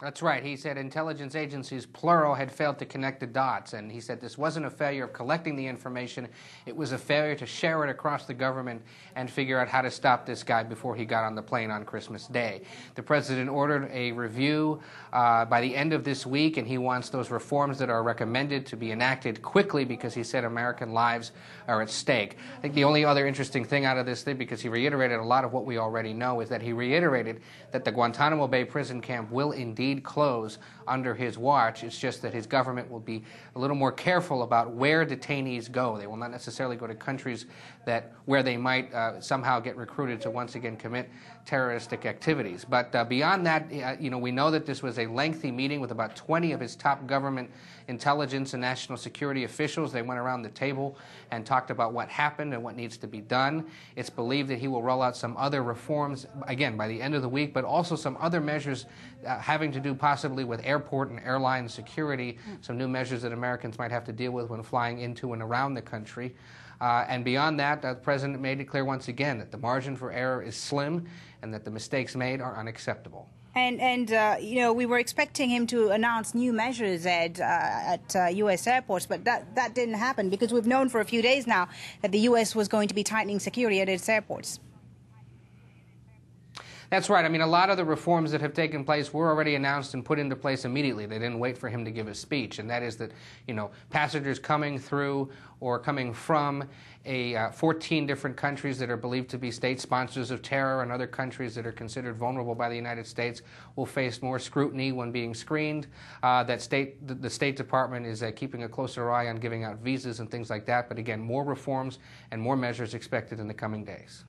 That's right. He said intelligence agencies, plural, had failed to connect the dots. And he said this wasn't a failure of collecting the information. It was a failure to share it across the government and figure out how to stop this guy before he got on the plane on Christmas Day. The president ordered a review by the end of this week, and he wants those reforms that are recommended to be enacted quickly because he said American lives are at stake. I think the only other interesting thing out of this thing, because he reiterated a lot of what we already know, is that he reiterated that the Guantanamo Bay prison camp will indeed close under his watch. It's just that his government will be a little more careful about where detainees go. They will not necessarily go to countries where they might somehow get recruited to once again commit terroristic activities. But beyond that, we know that this was a lengthy meeting with about 20 of his top government intelligence and national security officials. They went around the table and talked about what happened and what needs to be done. It's believed that he will roll out some other reforms, again, by the end of the week, but also some other measures having to do possibly with airport and airline security, some new measures that Americans might have to deal with when flying into and around the country. And beyond that, the president made it clear once again that the margin for error is slim and that the mistakes made are unacceptable. And we were expecting him to announce new measures, Ed, at U.S. airports, but that didn't happen because we've known for a few days now that the U.S. was going to be tightening security at its airports. That's right. I mean, a lot of the reforms that have taken place were already announced and put into place immediately. They didn't wait for him to give a speech, and that is that, passengers coming through or coming from 14 different countries that are believed to be state sponsors of terror and other countries that are considered vulnerable by the United States will face more scrutiny when being screened. The State Department is keeping a closer eye on giving out visas and things like that. But again, more reforms and more measures expected in the coming days.